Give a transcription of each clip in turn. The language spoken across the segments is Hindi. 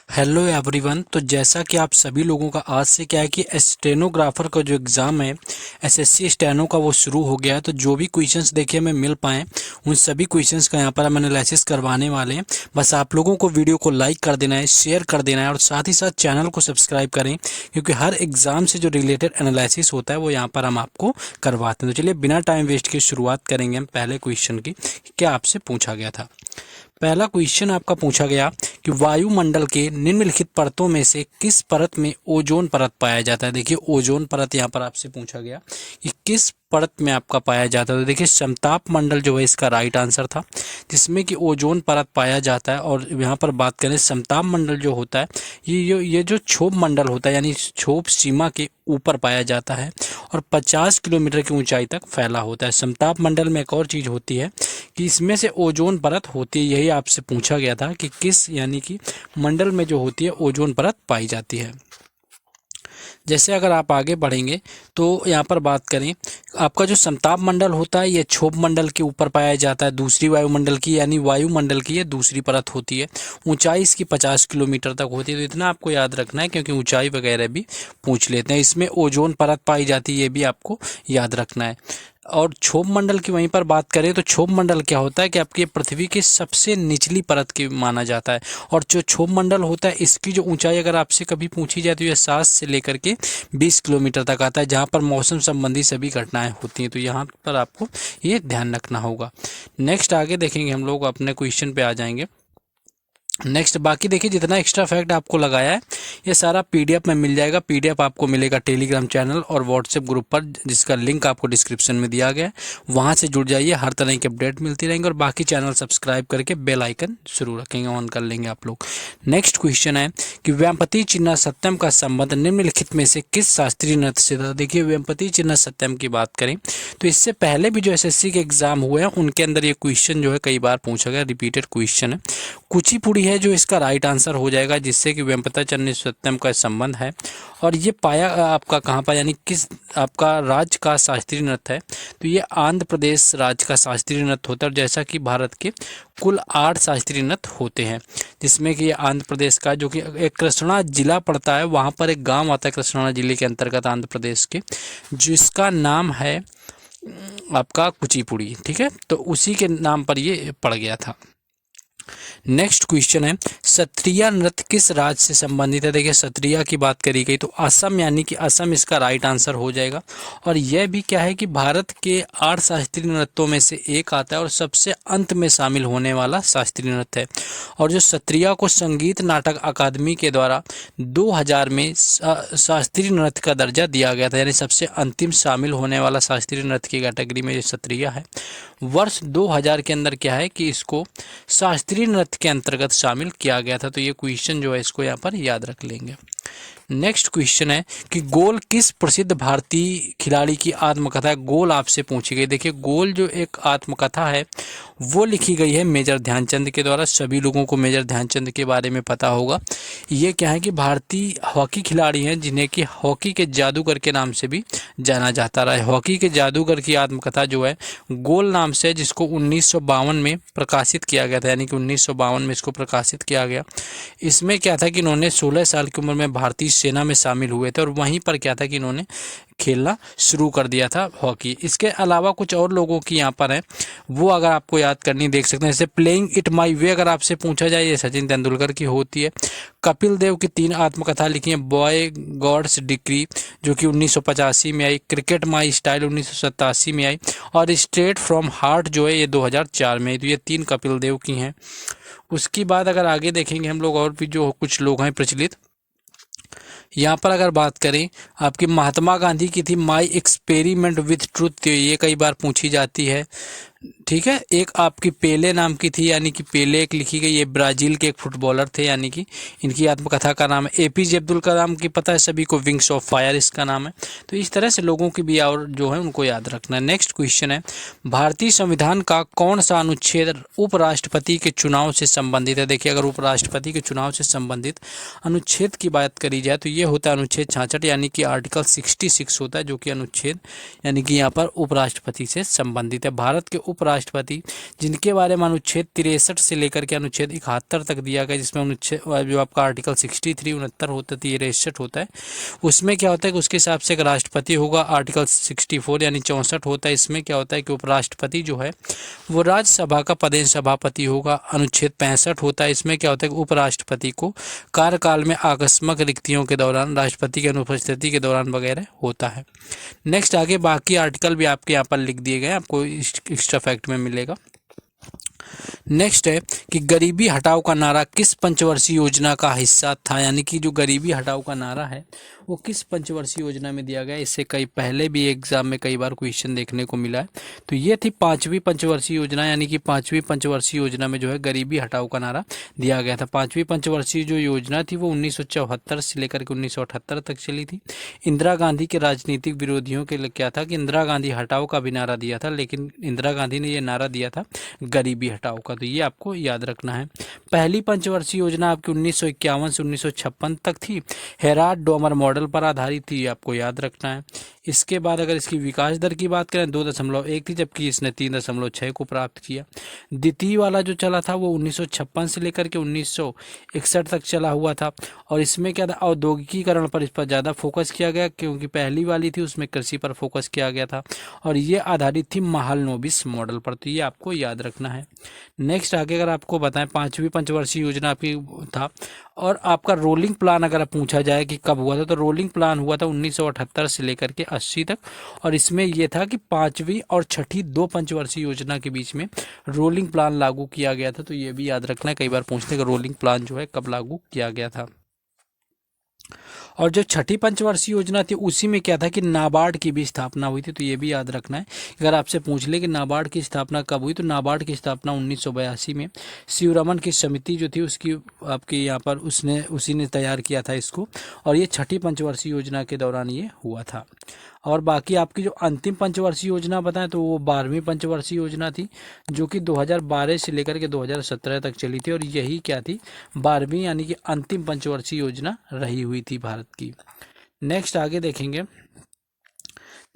Hello everyone. तो जैसा कि आप सभी लोगों का आज से क्या है कि स्टेनोग्राफर का जो एग्ज़ाम है एसएससी स्टेनो का वो शुरू हो गया है। तो जो भी क्वेश्चंस देखिए हमें मिल पाए उन सभी क्वेश्चंस का यहाँ पर हम एनालिसिस करवाने वाले हैं। बस आप लोगों को वीडियो को लाइक कर देना है, शेयर कर देना है और साथ ही साथ चैनल को सब्सक्राइब करें, क्योंकि हर एग्ज़ाम से जो रिलेटेड एनालिसिस होता है वो यहाँ पर हम आपको करवाते हैं। तो चलिए बिना टाइम वेस्ट किए शुरुआत करेंगे हम पहले क्वेश्चन की। क्या आपसे पूछा गया था? पहला क्वेश्चन आपका पूछा गया कि वायुमंडल के निम्नलिखित परतों में से किस परत में ओजोन परत पाया जाता है। देखिए ओजोन परत यहाँ पर आपसे पूछा गया कि किस परत में आपका पाया जाता है। तो देखिए समताप मंडल जो है इसका राइट आंसर था, जिसमें कि ओजोन परत पाया जाता है। और यहाँ पर बात करें समताप मंडल जो होता है ये जो क्षोभ मंडल होता है यानी क्षोभ सीमा के ऊपर पाया जाता है और 50 किलोमीटर की ऊंचाई तक फैला होता है। समताप मंडल में एक और चीज़ होती है कि इसमें से ओजोन परत होती है। यही आपसे पूछा गया था कि किस यानी कि मंडल में जो होती है ओजोन परत पाई जाती है। जैसे अगर आप आगे बढ़ेंगे तो यहाँ पर बात करें, आपका जो समताप मंडल होता है ये क्षोभ मंडल के ऊपर पाया जाता है। दूसरी वायुमंडल की यानी वायुमंडल की ये दूसरी परत होती है। ऊंचाई इसकी 50 किलोमीटर तक होती है। तो इतना आपको याद रखना है, क्योंकि ऊंचाई वगैरह भी पूछ लेते हैं। इसमें ओजोन परत पाई जाती है, ये भी आपको याद रखना है। और क्षोभ मंडल की वहीं पर बात करें तो क्षोभ मंडल क्या होता है कि आपकी पृथ्वी की सबसे निचली परत की माना जाता है। और जो क्षोभ मंडल होता है इसकी जो ऊंचाई अगर आपसे कभी पूछी जाए तो यह 7 से लेकर के 20 किलोमीटर तक आता है, जहां पर मौसम संबंधी सभी घटनाएं होती हैं। तो यहाँ पर आपको ये ध्यान रखना होगा। नेक्स्ट आगे देखेंगे, हम लोग अपने क्वेश्चन पे आ जाएंगे। नेक्स्ट बाकी देखिए जितना एक्स्ट्रा फैक्ट आपको लगाया है ये सारा पीडीएफ में मिल जाएगा। पीडीएफ आपको मिलेगा टेलीग्राम चैनल और व्हाट्सएप ग्रुप पर, जिसका लिंक आपको डिस्क्रिप्शन में दिया गया है। वहां से जुड़ जाइए, हर तरह की अपडेट मिलती रहेंगी। और बाकी चैनल सब्सक्राइब करके बेल आइकन जरूर रखेंगे, ऑन कर लेंगे आप लोग। नेक्स्ट क्वेश्चन है कि व्यापति चिन्ह सत्यम का संबंध निम्नलिखित में से किस शास्त्रीय नृत्य से था। देखिए व्यापति चिन्ह सत्यम की बात करें तो इससे पहले भी जो एसएससी के एग्जाम हुए हैं उनके अंदर ये क्वेश्चन जो है कई बार पूछा गया, रिपीटेड क्वेश्चन है। कुचिपुड़ी है जो इसका राइट आंसर हो जाएगा, जिससे कि वेम्पति चिन्ह सत्यम का संबंध है। और ये पाया आपका कहाँ पर यानी किस आपका राज्य का शास्त्रीय नृत्य है। तो ये आंध्र प्रदेश राज्य का शास्त्रीय नृत्य होता है। और जैसा कि भारत के कुल 8 शास्त्रीय नृत्य होते हैं, जिसमें कि आंध्र प्रदेश का जो कि एक कृष्णा जिला पड़ता है, वहाँ पर एक गाँव आता है कृष्णा जिले के अंतर्गत आंध्र प्रदेश के, जिसका नाम है आपका कुचिपुड़ी। ठीक है, तो उसी के नाम पर ये पड़ गया था। नेक्स्ट क्वेश्चन है सत्रिया नृत्य किस राज्य से संबंधित है। देखिए सत्रिया की बात करी गई तो असम यानी कि असम इसका राइट आंसर हो जाएगा। और यह भी क्या है कि भारत के 8 शास्त्रीय नृत्यों में से एक आता है और सबसे अंत में शामिल होने वाला शास्त्रीय नृत्य है। और जो सत्रिया को संगीत नाटक अकादमी के द्वारा 2000 में शास्त्रीय नृत्य का दर्जा दिया गया था, यानी सबसे अंतिम शामिल होने वाला शास्त्रीय नृत्य की कैटेगरी में ये सत्रिया है। वर्ष 2000 के अंदर क्या है कि इसको शास्त्रीय नृत्य के अंतर्गत शामिल किया गया था। तो ये क्वेश्चन जो है इसको यहाँ पर याद रख लेंगे। नेक्स्ट क्वेश्चन है कि गोल किस प्रसिद्ध भारतीय खिलाड़ी की आत्मकथा है। गोल आपसे पूछी गई। देखिए गोल जो एक आत्मकथा है वो लिखी गई है मेजर ध्यानचंद के द्वारा। सभी लोगों को मेजर ध्यानचंद के बारे में पता होगा। ये क्या है कि भारतीय हॉकी खिलाड़ी हैं जिन्हें कि हॉकी के जादूगर के नाम से भी जाना जाता रहा है। हॉकी के जादूगर की आत्मकथा जो है गोल नाम से, जिसको 1952 में प्रकाशित किया गया था, यानी कि 1952 में इसको प्रकाशित किया गया। इसमें क्या था कि इन्होंने 16 साल की उम्र में भारतीय सेना में शामिल हुए थे और वहीं पर क्या था कि इन्होंने खेलना शुरू कर दिया था हॉकी। इसके अलावा कुछ और लोगों की यहाँ पर है, वो अगर आपको याद करनी देख सकते हैं। जैसे प्लेइंग इट माई वे अगर आपसे पूछा जाए ये सचिन तेंदुलकर की होती है। कपिल देव की 3 आत्मकथा लिखी है। बॉय गॉड्स डिक्री जो कि 1985 में आई, क्रिकेट माई स्टाइल 1987 में आई, और स्ट्रेट फ्रॉम हार्ट जो है ये 2004 में आई। तो ये 3 कपिल देव की हैं। उसकी बाद अगर आगे देखेंगे हम लोग और भी जो कुछ लोग हैं प्रचलित, यहाँ पर अगर बात करें आपकी महात्मा गांधी की थी माई एक्सपेरिमेंट विथ ट्रूथ, ये कई बार पूछी जाती है। ठीक है, एक आपकी पेले नाम की थी, यानी कि पेले एक लिखी गई। ये ब्राजील के एक फुटबॉलर थे, यानी कि इनकी आत्मकथा का नाम है। एपीजे अब्दुल कलाम की पता है सभी को, विंग्स ऑफ फायर इसका नाम है। तो इस तरह से लोगों की भी और जो है उनको याद रखना है। नेक्स्ट क्वेश्चन है भारतीय संविधान का कौन सा अनुच्छेद उपराष्ट्रपति के चुनाव से संबंधित है। देखिए अगर उपराष्ट्रपति के चुनाव से संबंधित अनुच्छेद की बात करी जाए तो ये होता है अनुच्छेद 66, यानी कि आर्टिकल 66 होता है, जो कि अनुच्छेद यानी कि यहाँ पर उपराष्ट्रपति से संबंधित है। भारत के उपराष्ट्रपति, जिनके बारे में अनुच्छेद 63 से लेकर के अनुच्छेद 71 तक दिया गया, जिसमें अनुच्छेद जो आपका आर्टिकल 63 69 होता है, 63 होता है, उसमें क्या होता है कि उसके हिसाब से एक राष्ट्रपति होगा। आर्टिकल 64 यानी 64 होता है, इसमें क्या होता है कि उपराष्ट्रपति जो है वो राज्यसभा का पदेन सभापति होगा। अनुच्छेद 65 होता है, इसमें क्या होता है कि उपराष्ट्रपति को कार्यकाल में आकस्मिक रिक्तियों के दौरान, राष्ट्रपति की अनुपस्थिति के दौरान वगैरह होता है। नेक्स्ट आगे बाकी आर्टिकल भी आपके यहाँ पर लिख दिए गए, आपको एक्स्ट्रा फैक्ट में मिलेगा। नेक्स्ट है कि गरीबी हटाओ का नारा किस पंचवर्षीय योजना का हिस्सा था, यानी कि जो गरीबी हटाओ का नारा है वो किस पंचवर्षीय योजना में दिया गया। इससे कई पहले भी एग्जाम में कई बार क्वेश्चन देखने को मिला है। तो ये थी 5वीं पंचवर्षीय योजना, यानी कि 5वीं पंचवर्षीय योजना में जो है गरीबी हटाओ का नारा दिया गया था। 5वीं पंचवर्षीय जो योजना थी वो 1974 से लेकर के 1978 तक चली थी। इंदिरा गांधी के राजनीतिक विरोधियों के लिए क्या था कि इंदिरा गांधी हटाओ का भी नारा दिया था, लेकिन इंदिरा गांधी ने ये नारा दिया था गरीबी हटाओ का। तो ये आपको याद रखना है। पहली पंचवर्षीय योजना आपकी 1951 से 1956 तक थी, हेराल्ड डोमर मॉडल पर आधारित थी, आपको याद रखना है। इसके बाद अगर इसकी विकास दर की बात करें 2.1 थी, जबकि इसने 3.6 को प्राप्त किया। द्वितीय वाला जो चला था वो 1956 से लेकर के 1961 तक चला हुआ था, और इसमें क्या था, औद्योगिकीकरण पर इस पर ज़्यादा फोकस किया गया, क्योंकि पहली वाली थी उसमें कृषि पर फोकस किया गया था, और ये आधारित थी महालनोबिस मॉडल पर। तो ये आपको याद रखना है। नेक्स्ट आगे अगर आपको बताएं 5वीं पंचवर्षीय योजना आपकी था, और आपका रोलिंग प्लान अगर पूछा जाए कि कब हुआ था, तो रोलिंग प्लान हुआ था 1978 से लेकर के 80 तक, और इसमें यह था कि 5वीं और 6ठी 2 पंचवर्षीय योजना के बीच में रोलिंग प्लान लागू किया गया था। तो ये भी याद रखना है, कई बार पूछते हैं कि रोलिंग प्लान जो है कब लागू किया गया था। और जो 6ठी पंचवर्षीय योजना थी उसी में क्या था कि नाबार्ड की भी स्थापना हुई थी। तो ये भी याद रखना है, अगर आपसे पूछ ले कि नाबार्ड की स्थापना कब हुई, तो नाबार्ड की स्थापना 1982 में शिवरमन की समिति जो थी उसकी आपके यहाँ पर उसी ने तैयार किया था इसको, और ये 6ठी पंचवर्षीय योजना के दौरान ये हुआ था। और बाकी आपकी जो अंतिम पंचवर्षीय योजना बताएं तो वो 12वीं पंचवर्षीय योजना थी, जो कि 2012 से लेकर के 2017 तक चली थी, और यही क्या थी 12वीं यानी कि अंतिम पंचवर्षीय योजना रही हुई थी भारत की। नेक्स्ट आगे देखेंगे।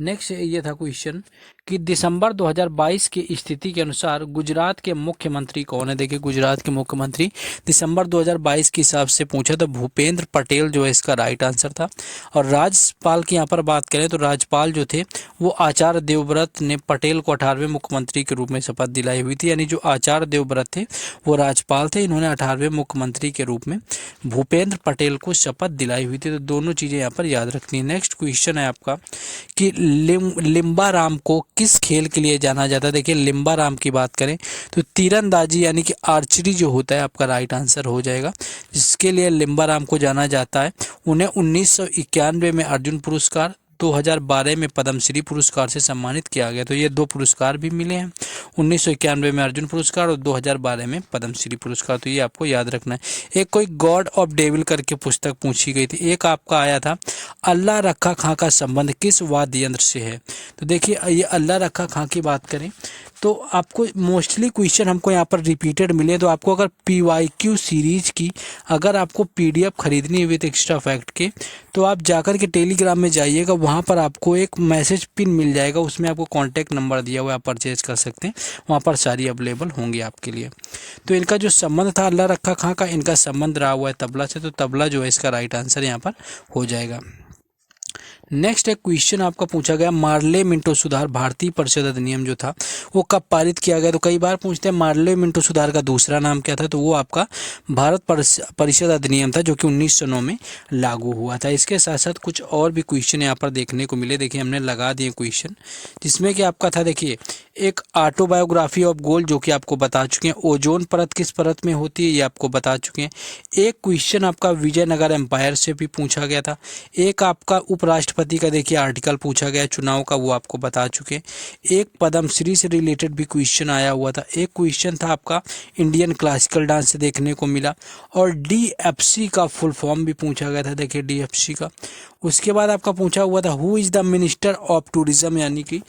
नेक्स्ट ये था क्वेश्चन कि दिसंबर 2022 की स्थिति के अनुसार गुजरात के मुख्यमंत्री कौन है। देखिए गुजरात के मुख्यमंत्री दिसंबर 2022 के हिसाब से पूछा तो भूपेंद्र पटेल जो है इसका राइट आंसर था। और राज्यपाल की यहाँ पर बात करें तो राज्यपाल जो थे वो आचार्य देवव्रत ने पटेल को 18वें मुख्यमंत्री के रूप में शपथ दिलाई हुई थी, यानी जो आचार्य देवव्रत थे वो राज्यपाल थे, इन्होंने 18वें मुख्यमंत्री के रूप में भूपेंद्र पटेल को शपथ दिलाई हुई थी। तो दोनों चीज़ें यहाँ पर याद रखनी है। नेक्स्ट क्वेश्चन है आपका कि लिम्बाराम को किस खेल के लिए जाना जाता है। देखिए लिम्बाराम की बात करें तो तीरंदाजी यानी कि आर्चरी जो होता है आपका राइट आंसर हो जाएगा, जिसके लिए लिम्बाराम को जाना जाता है। उन्हें 1991 में अर्जुन पुरस्कार, 2012 में पद्मश्री पुरस्कार से सम्मानित किया गया। तो ये 2 पुरस्कार भी मिले हैं, 1991 में अर्जुन पुरस्कार और 2012 में पद्मश्री पुरस्कार। तो ये आपको याद रखना है। एक कोई गॉड ऑफ डेविल करके पुस्तक पूछी गई थी। एक आपका आया था अल्लाह रखा खां का संबंध किस वाद्य यंत्र से है। तो देखिए ये अल्लाह रखा खां की बात करें तो आपको मोस्टली क्वेश्चन हमको यहाँ पर रिपीटेड मिले। तो आपको अगर PYQ सीरीज की अगर आपको PDF खरीदनी है विद एक्स्ट्रा फैक्ट के, तो आप जाकर के टेलीग्राम में जाइएगा, वहाँ पर आपको एक मैसेज पिन मिल जाएगा, उसमें आपको कॉन्टैक्ट नंबर दिया हुआ है, आप परचेज कर सकते हैं, वहाँ पर सारी अवेलेबल होंगी आपके लिए। तो इनका जो संबंध था अल्लाह रखा खां का, इनका संबंध रहा हुआ है तबला से, तो तबला जो है इसका राइट आंसर यहाँ पर हो जाएगा। नेक्स्ट एक क्वेश्चन आपका पूछा गया मार्ले मिंटो सुधार भारतीय परिषद अधिनियम जो था वो कब पारित किया गया। तो कई बार पूछते हैं मार्ले मिंटो सुधार का दूसरा नाम क्या था, तो वो आपका भारत परिषद अधिनियम था जो कि 1909 में लागू हुआ था। इसके साथ साथ कुछ और भी क्वेश्चन यहाँ पर देखने को मिले। देखिए हमने लगा दिए क्वेश्चन, जिसमें कि आपका था देखिए एक ऑटोबायोग्राफी ऑफ गोल्ड जो कि आपको बता चुके हैं, ओजोन परत किस परत में होती है ये आपको बता चुके हैं। एक क्वेश्चन आपका विजयनगर एम्पायर से भी पूछा गया था। एक आपका उपराष्ट्रपति का देखिए आर्टिकल पूछा गया चुनाव का, वो आपको बता चुके हैं। एक पद्मश्री से रिलेटेड भी क्वेश्चन आया हुआ था। एक क्वेश्चन था आपका इंडियन क्लासिकल डांस से देखने को मिला, और DFC का फुल फॉर्म भी पूछा गया था। देखिए DFC का। उसके बाद आपका पूछा हुआ था who is the minister of tourism, यानी कि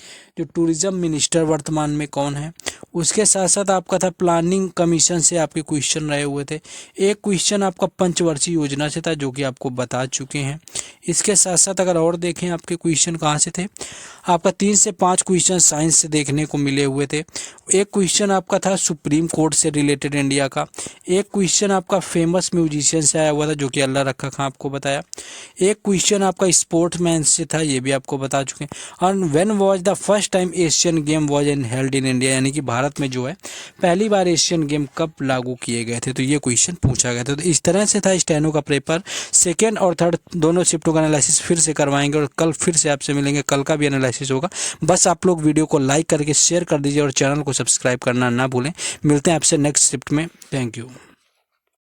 जो टूरिज्म मिनिस्टर वर्तमान में कौन है। उसके साथ साथ आपका था प्लानिंग कमीशन से आपके क्वेश्चन रहे हुए थे। एक क्वेश्चन आपका पंचवर्षीय योजना से था जो कि आपको बता चुके हैं। इसके साथ साथ अगर और देखें आपके क्वेश्चन कहाँ से थे, आपका 3 से 5 क्वेश्चन साइंस से देखने को मिले हुए थे। एक क्वेश्चन आपका था सुप्रीम कोर्ट से रिलेटेड इंडिया का। एक क्वेश्चन आपका फेमस म्यूजिशियन से आया हुआ था जो कि अल्लाह रखा खां आपको बताया। एक क्वेश्चन आपका स्पोर्ट्समैन से था, ये भी आपको बता चुके हैं। और when was the first time Asian game was in held in India, यानी कि भारत में जो है पहली बार एशियन गेम कब लागू किए गए थे, तो ये क्वेश्चन पूछा गया था। तो इस तरह से था स्टेनो का पेपर। सेकेंड और थर्ड दोनों शिफ्टों का एनालिसिस फिर से करवाएंगे और कल फिर से आपसे मिलेंगे, कल का भी एनालिसिस होगा। बस आप लोग वीडियो को लाइक करके शेयर कर दीजिए और चैनल को सब्सक्राइब करना ना भूलें। मिलते हैं आपसे नेक्स्ट शिफ्ट में। Thank you.